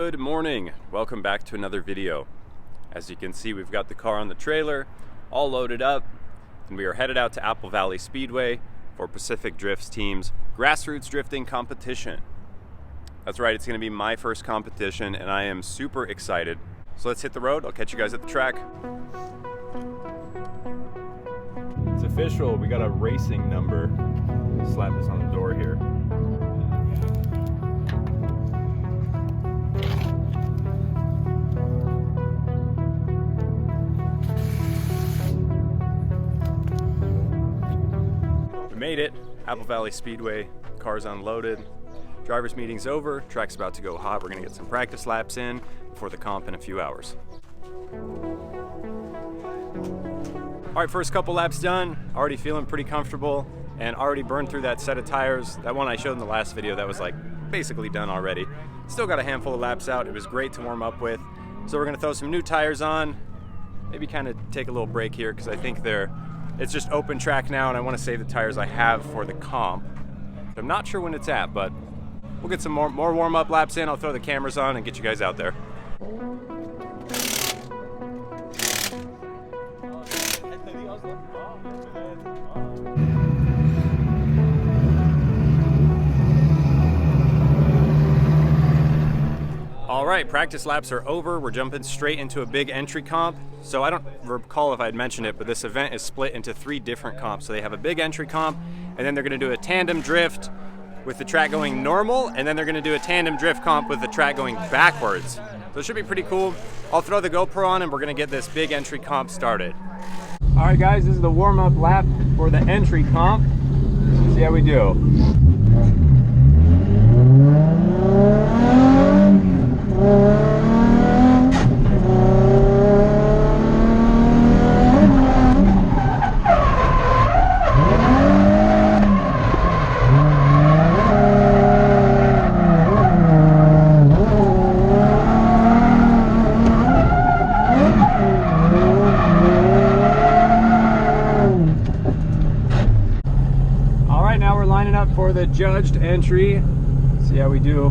Good morning. Welcome back to another video. As you can see, we've got the car on the trailer all loaded up and we are headed out to Apple Valley Speedway for Pacific Drift's team's grassroots drifting competition. That's right, it's going to be my first competition and I am super excited. So let's hit the road. I'll catch you guys at the track. It's official, we got a racing number. Slap this on the door here. We made it. Apple Valley Speedway, cars unloaded. Driver's meeting's over, track's about to go hot. We're gonna get some practice laps in before the comp in a few hours. All right, first couple laps done. Already feeling pretty comfortable and already burned through that set of tires. That one I showed in the last video, that was like basically done already. Still got a handful of laps out. It was great to warm up with. So we're gonna throw some new tires on, maybe kind of take a little break here because I think it's just open track now and I want to save the tires I have for the comp. I'm not sure when it's at, but we'll get some more warm-up laps in. I'll throw the cameras on and get you guys out there. All right, practice laps are over. We're jumping straight into a big entry comp. So I don't recall if I'd mentioned it, but this event is split into 3 different comps. So they have a big entry comp, and then they're gonna do a tandem drift with the track going normal, and then they're gonna do a tandem drift comp with the track going backwards. So it should be pretty cool. I'll throw the GoPro on and we're gonna get this big entry comp started. All right guys, this is the warm-up lap for the entry comp. Let's see how we do. For the judged entry, see how we do.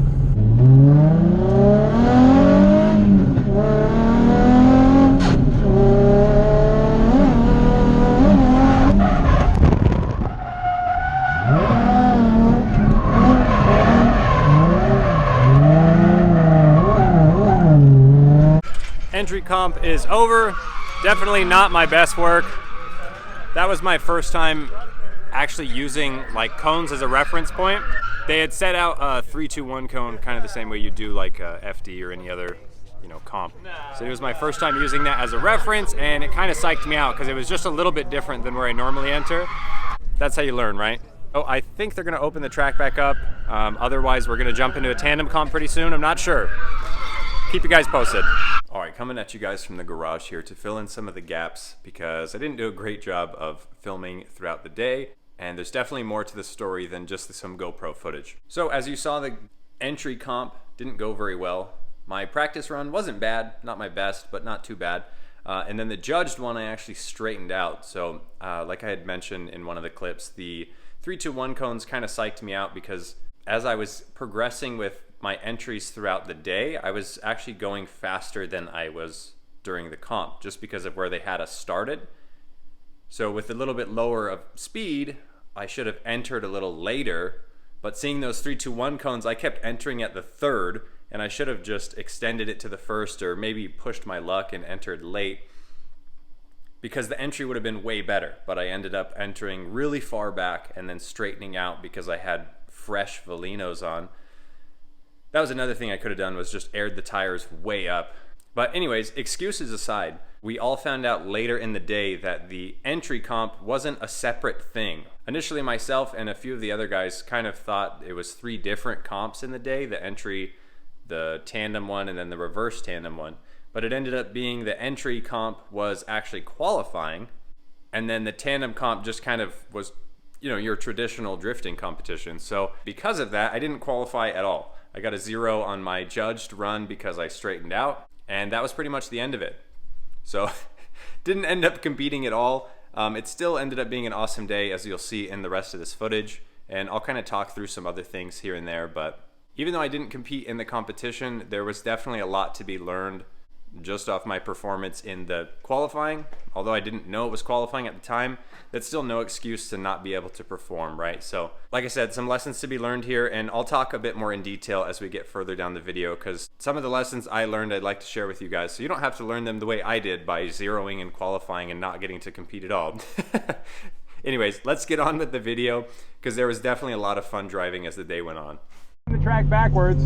Entry comp is over. Definitely not my best work. That was my first time actually using like cones as a reference point. They had set out a 3-2-1 cone kind of the same way you do like FD or any other, comp. So it was my first time using that as a reference and it kind of psyched me out because it was just a little bit different than where I normally enter. That's how you learn, right? Oh, I think they're gonna open the track back up. Otherwise we're gonna jump into a tandem comp pretty soon. I'm not sure. Keep you guys posted. All right, coming at you guys from the garage here to fill in some of the gaps because I didn't do a great job of filming throughout the day. And there's definitely more to the story than just some GoPro footage. So as you saw, the entry comp didn't go very well. My practice run wasn't bad, not my best, but not too bad. And then the judged one I actually straightened out. So like I had mentioned in one of the clips, the 3-2-1 cones kind of psyched me out because as I was progressing with my entries throughout the day, I was actually going faster than I was during the comp, just because of where they had us started. So with a little bit lower of speed, I should have entered a little later, but seeing those 3-2-1 cones, I kept entering at the 3rd, and I should have just extended it to the 1st or maybe pushed my luck and entered late because the entry would have been way better, but I ended up entering really far back and then straightening out because I had fresh Valinos on. That was another thing I could have done, was just aired the tires way up. But anyways, excuses aside, we all found out later in the day that the entry comp wasn't a separate thing. Initially myself and a few of the other guys kind of thought it was 3 different comps in the day, the entry, the tandem one, and then the reverse tandem one. But it ended up being the entry comp was actually qualifying, and then the tandem comp just kind of was, your traditional drifting competition. So because of that, I didn't qualify at all. I got a 0 on my judged run because I straightened out. And that was pretty much the end of it. So didn't end up competing at all. It still ended up being an awesome day, as you'll see in the rest of this footage. And I'll kind of talk through some other things here and there, but Even though I didn't compete in the competition, there was definitely a lot to be learned just off my performance in the qualifying. Although I didn't know it was qualifying at the time, that's still no excuse to not be able to perform, right? So like I said, some lessons to be learned here, and I'll talk a bit more in detail as we get further down the video, because some of the lessons I learned I'd like to share with you guys, so you don't have to learn them the way I did by zeroing and qualifying and not getting to compete at all. Anyways, let's get on with the video, because there was definitely a lot of fun driving as the day went on. The track backwards.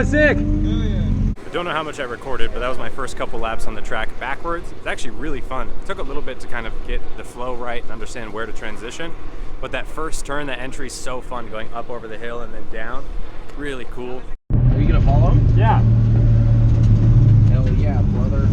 Sick. I don't know how much I recorded, but that was my first couple laps on the track backwards. It was actually really fun. It took a little bit to kind of get the flow right and understand where to transition, but that first turn, that entry is so fun, going up over the hill and then down. Really cool. Are you gonna follow him? Yeah. Hell yeah, brother.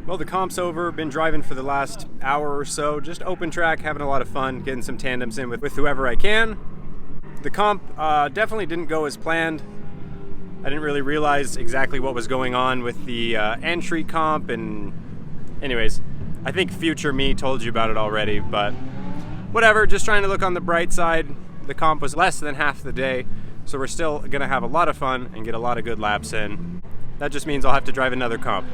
Well, the comp's over, been driving for the last hour or so, just open track, having a lot of fun, getting some tandems in with whoever I can. The comp definitely didn't go as planned. I didn't really realize exactly what was going on with the entry comp, and anyways, I think future me told you about it already, but whatever, just trying to look on the bright side. the comp was less than half the day, so we're still gonna have a lot of fun and get a lot of good laps in. That just means I'll have to drive another comp.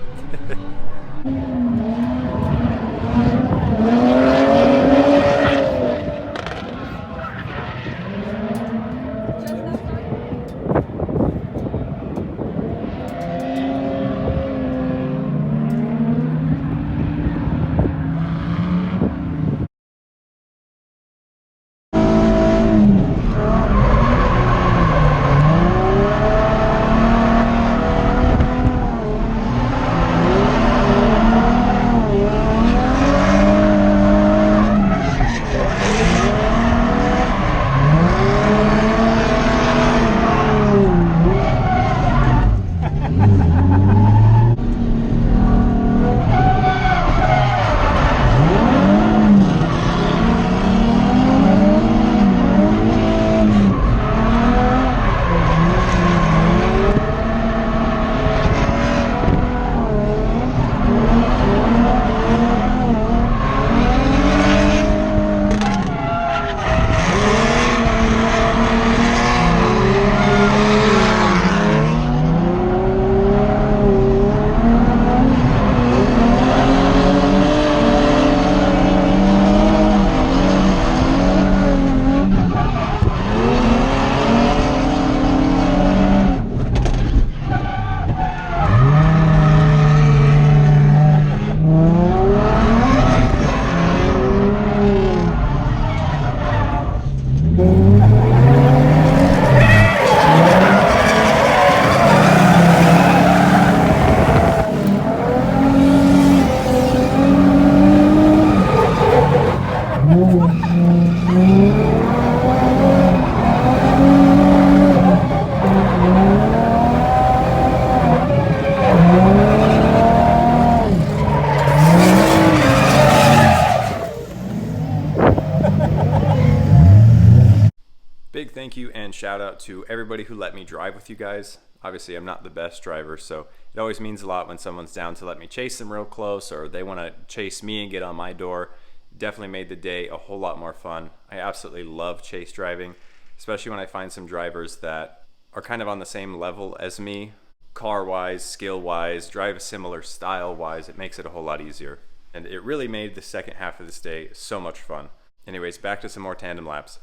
Big thank you and shout out to everybody who let me drive with you guys. Obviously, I'm not the best driver, so it always means a lot when someone's down to let me chase them real close, or they want to chase me and get on my door. Definitely made the day a whole lot more fun. I absolutely love chase driving, especially when I find some drivers that are kind of on the same level as me, car-wise, skill-wise, drive a similar style-wise. It makes it a whole lot easier. And it really made the second half of this day so much fun. Anyways, back to some more tandem laps.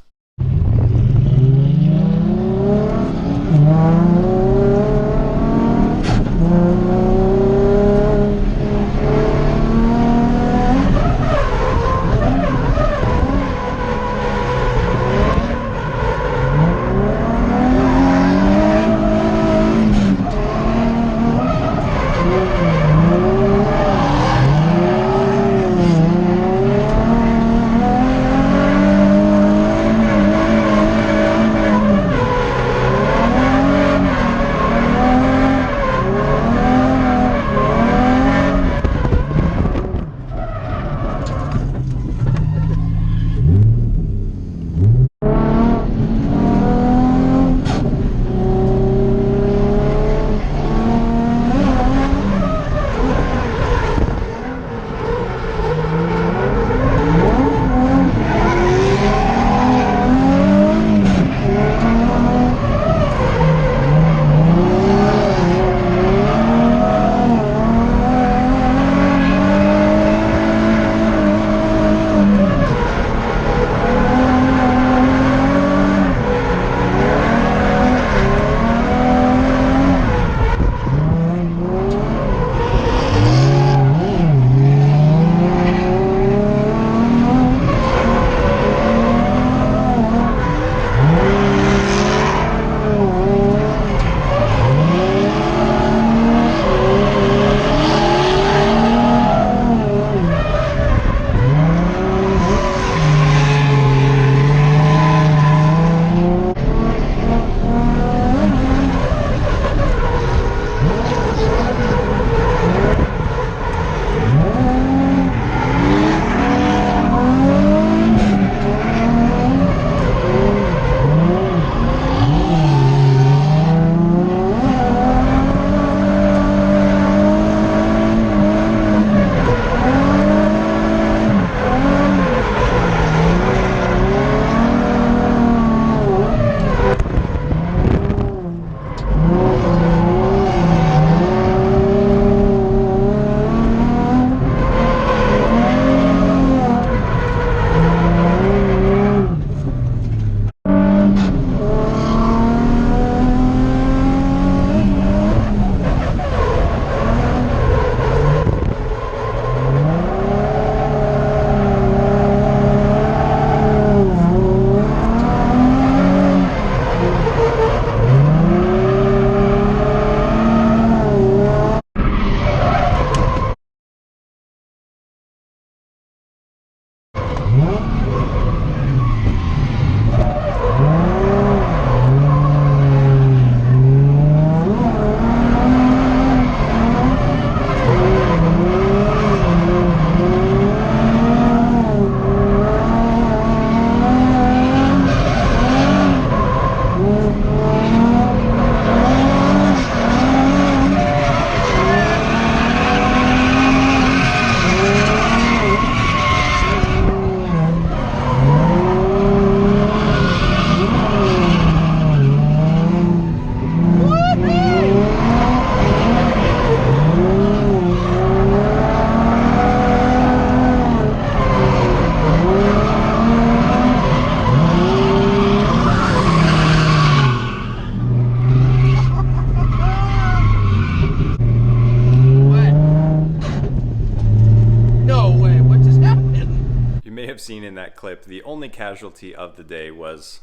seen in that clip, the only casualty of the day was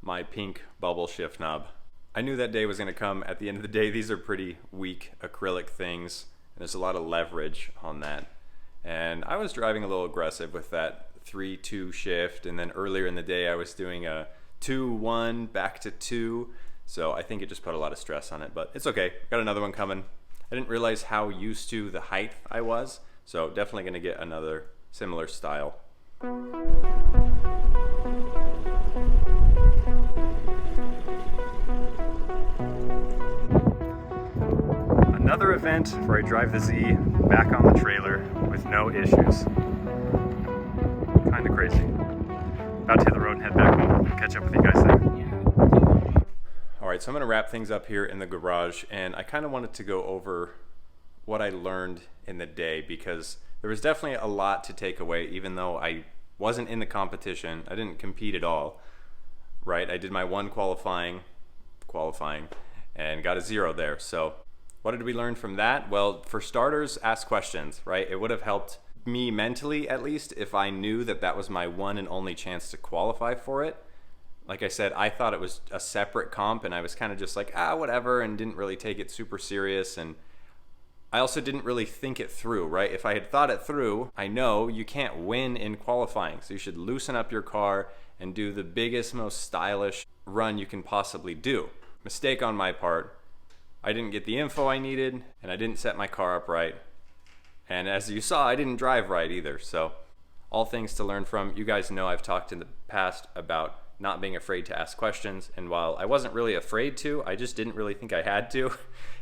my pink bubble shift knob. I knew that day was going to come. At the end of the day, these are pretty weak acrylic things, and there's a lot of leverage on that. And I was driving a little aggressive with that 3-2 shift, and then earlier in the day I was doing a 2-1 back to 2, so I think it just put a lot of stress on it, but it's okay. Got another one coming. I didn't realize how used to the height I was, so definitely going to get another similar style. Another event where I drive the Z back on the trailer with no issues. Kind of crazy. About to hit the road and head back home. Catch up with you guys there. Alright, so I'm going to wrap things up here in the garage, and I kind of wanted to go over what I learned in the day, because there was definitely a lot to take away. Even though I wasn't in the competition, I didn't compete at all, right? I did my one qualifying and got a 0 there. So what did we learn from that? Well, for starters, ask questions, right? It would have helped me mentally, at least, if I knew that that was my one and only chance to qualify for it. Like I said, I thought it was a separate comp, and I was kind of just like, whatever, and didn't really take it super serious. And I also didn't really think it through, right? If I had thought it through, I know you can't win in qualifying, so you should loosen up your car and do the biggest, most stylish run you can possibly do. Mistake on my part. I didn't get the info I needed, and I didn't set my car up right. And as you saw, I didn't drive right either. So all things to learn from. You guys know I've talked in the past about not being afraid to ask questions. And while I wasn't really afraid to, I just didn't really think I had to.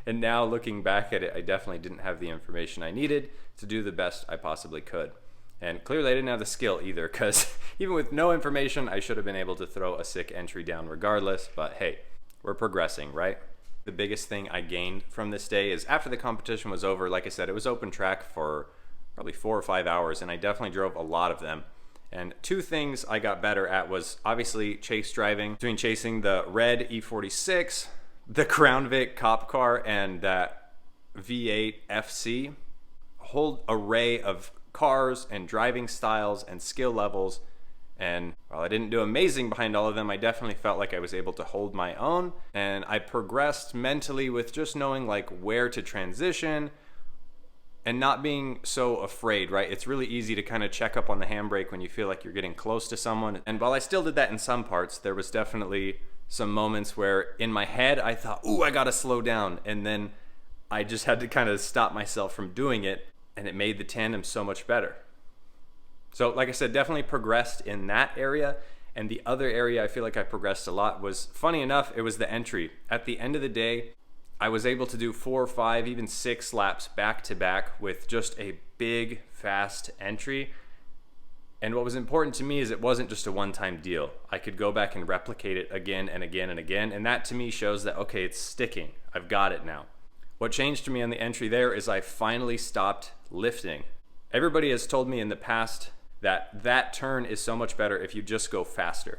And now looking back at it, I definitely didn't have the information I needed to do the best I possibly could. And clearly I didn't have the skill either, because even with no information, I should have been able to throw a sick entry down regardless. But hey, we're progressing, right? The biggest thing I gained from this day is after the competition was over, like I said, it was open track for probably 4 or 5 hours, and I definitely drove a lot of them. And 2 things I got better at was obviously chase driving, between chasing the red E46, the Crown Vic cop car, and that V8 FC. A whole array of cars and driving styles and skill levels. And while I didn't do amazing behind all of them, I definitely felt like I was able to hold my own. And I progressed mentally with just knowing like where to transition and not being so afraid, right? It's really easy to kind of check up on the handbrake when you feel like you're getting close to someone. And while I still did that in some parts, there was definitely some moments where in my head I thought, ooh, I gotta slow down. And then I just had to kind of stop myself from doing it, and it made the tandem so much better. So like I said, definitely progressed in that area. And the other area I feel like I progressed a lot was, funny enough, it was the entry. At the end of the day, I was able to do 4 or 5, even 6 laps back to back with just a big, fast entry. And what was important to me is it wasn't just a one-time deal. I could go back and replicate it again and again and again. And that to me shows that, okay, it's sticking. I've got it now. What changed for me on the entry there is I finally stopped lifting. Everybody has told me in the past that that turn is so much better if you just go faster.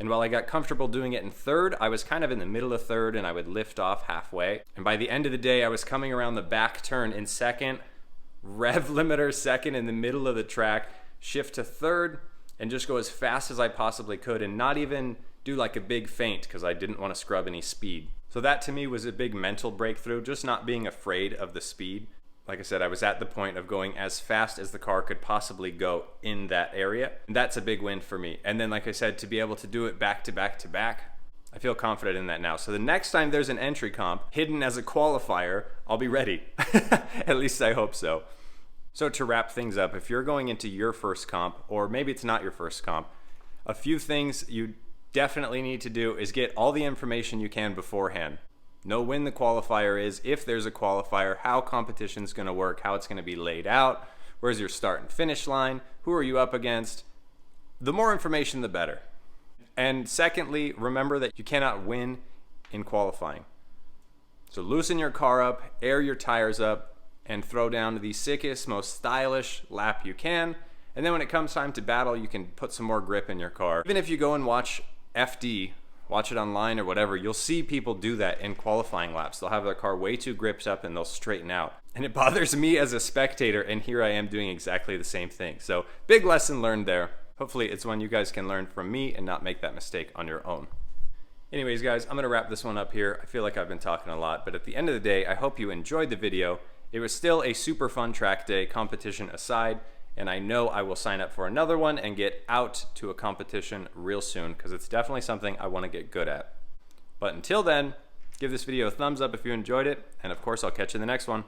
And while I got comfortable doing it in third, I was kind of in the middle of third, and I would lift off halfway. And by the end of the day, I was coming around the back turn in second, rev limiter second in the middle of the track, shift to third, and just go as fast as I possibly could and not even do like a big feint because I didn't want to scrub any speed. So that to me was a big mental breakthrough, just not being afraid of the speed. Like I said, I was at the point of going as fast as the car could possibly go in that area. And that's a big win for me. And then, like I said, to be able to do it back to back to back, I feel confident in that now. So the next time there's an entry comp hidden as a qualifier, I'll be ready. At least I hope so. So to wrap things up, if you're going into your first comp, or maybe it's not your first comp, a few things you definitely need to do is get all the information you can beforehand. Know when the qualifier is, if there's a qualifier, how competition's going to work, how it's going to be laid out, where's your start and finish line, who are you up against. The more information, the better. And secondly, remember that you cannot win in qualifying. So loosen your car up, air your tires up, and throw down the sickest, most stylish lap you can. And then when it comes time to battle, you can put some more grip in your car. Even if you go and watch FD, watch it online or whatever, you'll see people do that in qualifying laps. They'll have their car way too gripped up and they'll straighten out. And it bothers me as a spectator, and here I am doing exactly the same thing. So big lesson learned there. Hopefully it's one you guys can learn from me and not make that mistake on your own. Anyways, guys, I'm gonna wrap this one up here. I feel like I've been talking a lot, but at the end of the day, I hope you enjoyed the video. It was still a super fun track day, competition aside, and I know I will sign up for another one and get out to a competition real soon, because it's definitely something I wanna get good at. But until then, give this video a thumbs up if you enjoyed it, and of course I'll catch you in the next one.